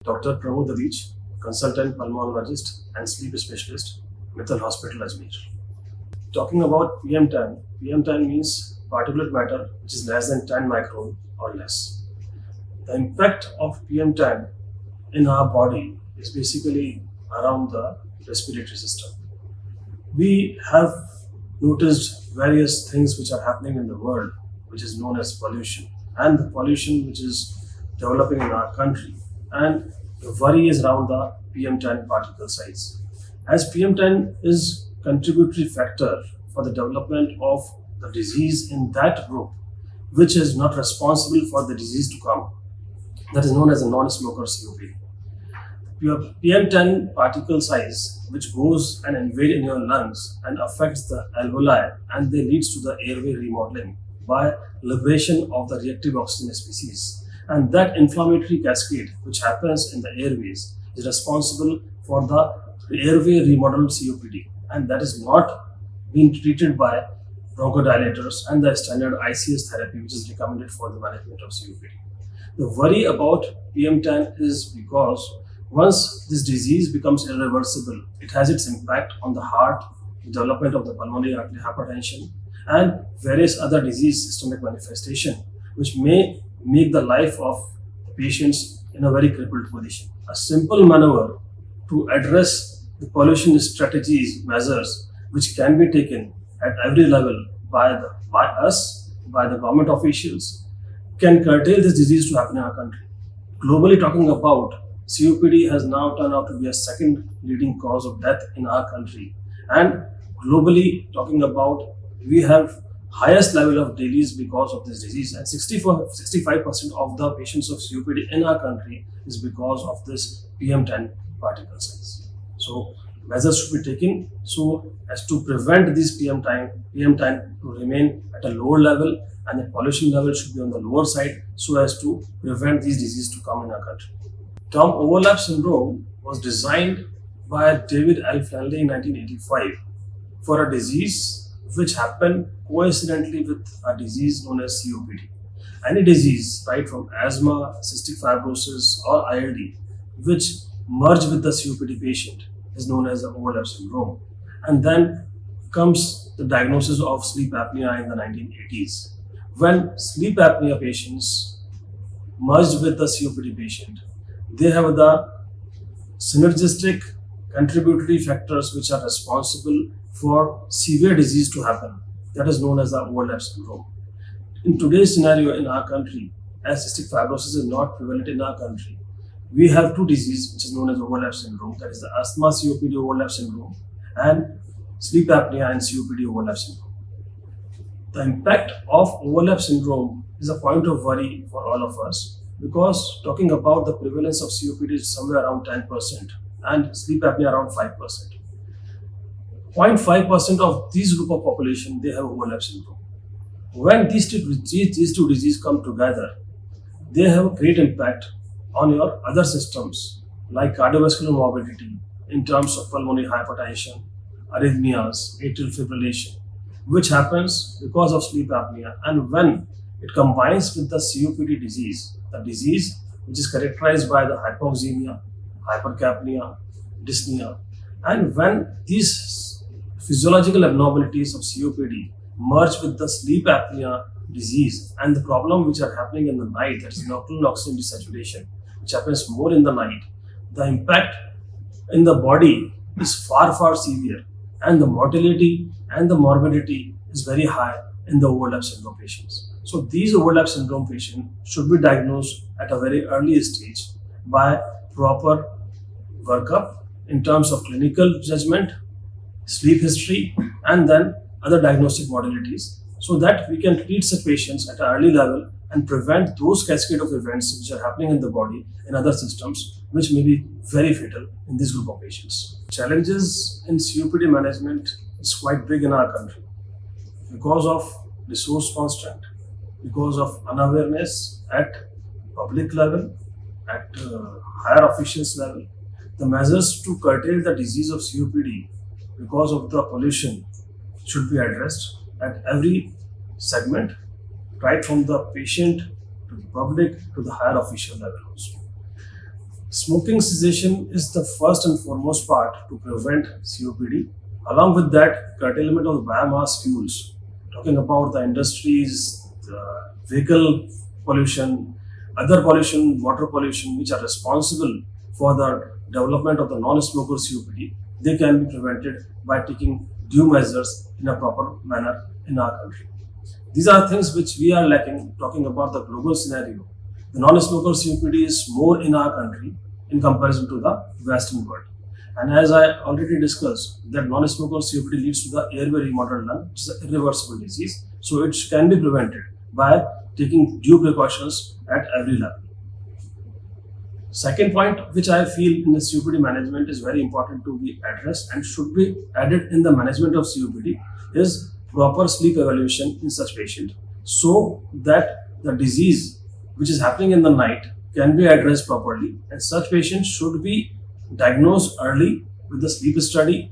Dr. Pramod Davij, consultant pulmonologist and sleep specialist, Mithal Hospital, Ajmer. Talking about PM10, PM10 means particulate matter which is less than 10 micron or less. The impact of PM10 in our body is basically around the respiratory system. We have noticed various things which are happening in the world, which is known as pollution, and the pollution which is developing in our country. And the worry is around the PM10 particle size. As PM10 is contributory factor for the development of the disease in that group, which is not responsible for the disease to come, that is known as a non-smoker COPD. Your PM10 particle size, which goes and invade in your lungs and affects the alveoli, and they leads to the airway remodeling by liberation of the reactive oxygen species. And that inflammatory cascade which happens in the airways is responsible for the airway remodeled COPD, and that is not being treated by bronchodilators and the standard ICS therapy which is recommended for the management of COPD. The worry about PM10 is because once this disease becomes irreversible, it has its impact on the heart, the development of the pulmonary artery hypertension, and various other disease systemic manifestation, which may make the life of the patients in a very crippled position. A simple maneuver to address the pollution strategies, measures which can be taken at every level by us, by the government officials, can curtail this disease to happen in our country. Globally talking about, COPD has now turned out to be a second leading cause of death in our country. And globally talking about, we have highest level of dailies because of this disease, and 65% of the patients of COPD in our country is because of this PM10 particle size. So measures should be taken so as to prevent this PM10 to remain at a lower level, and the pollution level should be on the lower side so as to prevent these diseases to come in our country. Term overlap syndrome was designed by David L. Flanley in 1985 for a disease which happened coincidentally with a disease known as COPD. Any disease, right from asthma, cystic fibrosis, or ILD, which merge with the COPD patient is known as the overlap syndrome. And then comes the diagnosis of sleep apnea in the 1980s. When sleep apnea patients merged with the COPD patient, they have the synergistic contributory factors which are responsible for severe disease to happen. That is known as the overlap syndrome. In today's scenario in our country, as cystic fibrosis is not prevalent in our country, we have two diseases which is known as overlap syndrome, that is the asthma COPD overlap syndrome and sleep apnea and COPD overlap syndrome. The impact of overlap syndrome is a point of worry for all of us, because talking about the prevalence of COPD is somewhere around 10% and sleep apnea around 5%. 0.5% of these group of population, they have overlap syndrome. When these two diseases come together, they have a great impact on your other systems like cardiovascular morbidity in terms of pulmonary hypertension, arrhythmias, atrial fibrillation, which happens because of sleep apnea. And when it combines with the COPD disease, the disease which is characterized by the hypoxemia, hypercapnia, dyspnea, and when these physiological abnormalities of COPD merge with the sleep apnea disease and the problem which are happening in the night, that is nocturnal oxygen desaturation, which happens more in the night, the impact in the body is far severe, and the mortality and the morbidity is very high in the overlap syndrome patients. So these overlap syndrome patients should be diagnosed at a very early stage by proper workup in terms of clinical judgment, sleep history, and then other diagnostic modalities, so that we can treat such patients at an early level and prevent those cascade of events which are happening in the body and other systems which may be very fatal in this group of patients. Challenges in COPD management is quite big in our country because of resource constraint, because of unawareness at public level, at higher officials level. The measures to curtail the disease of COPD because of the pollution should be addressed at every segment, right from the patient to the public to the higher official level also. Smoking cessation is the first and foremost part to prevent COPD. Along with that, curtailment of biomass fuels. Talking about the industries, the vehicle pollution, other pollution, water pollution, which are responsible for the development of the non-smoker COPD, they can be prevented by taking due measures in a proper manner in our country. These are things which we are lacking. Talking about the global scenario, the non-smoker COPD is more in our country in comparison to the Western world. And as I already discussed, that non-smoker COPD leads to the airway remodeled lung, which is an irreversible disease. So it can be prevented by taking due precautions at every level. Second point, which I feel in the COPD management is very important to be addressed and should be added in the management of COPD, is proper sleep evaluation in such patient, so that the disease which is happening in the night can be addressed properly, and such patients should be diagnosed early with the sleep study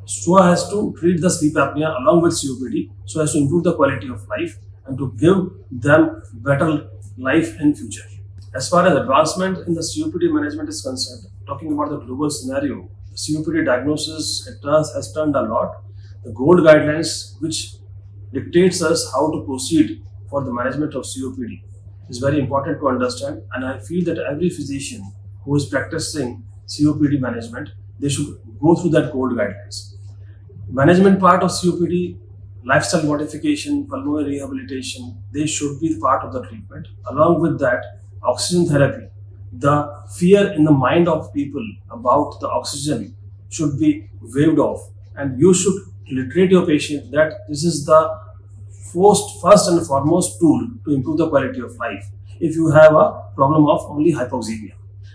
so as to treat the sleep apnea along with COPD, so as to improve the quality of life and to give them better life in future. As far as advancement in the COPD management is concerned, talking about the global scenario, COPD diagnosis has turned a lot. The gold guidelines which dictates us how to proceed for the management of COPD is very important to understand, and I feel that every physician who is practicing COPD management, they should go through that gold guidelines. Management part of COPD, lifestyle modification, pulmonary rehabilitation, they should be part of the treatment. Along with that, oxygen therapy. The fear in the mind of people about the oxygen should be waived off, and you should literate your patient that this is the first and foremost tool to improve the quality of life. If you have a problem of only hypoxemia,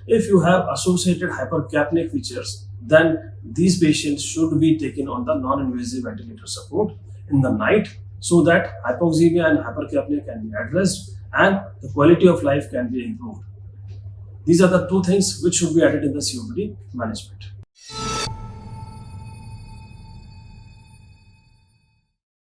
if you have associated hypercapnic features, then these patients should be taken on the non-invasive ventilator support in the night, so that hypoxemia and hypercapnia can be addressed and the quality of life can be improved. These are the two things which should be added in the COPD management.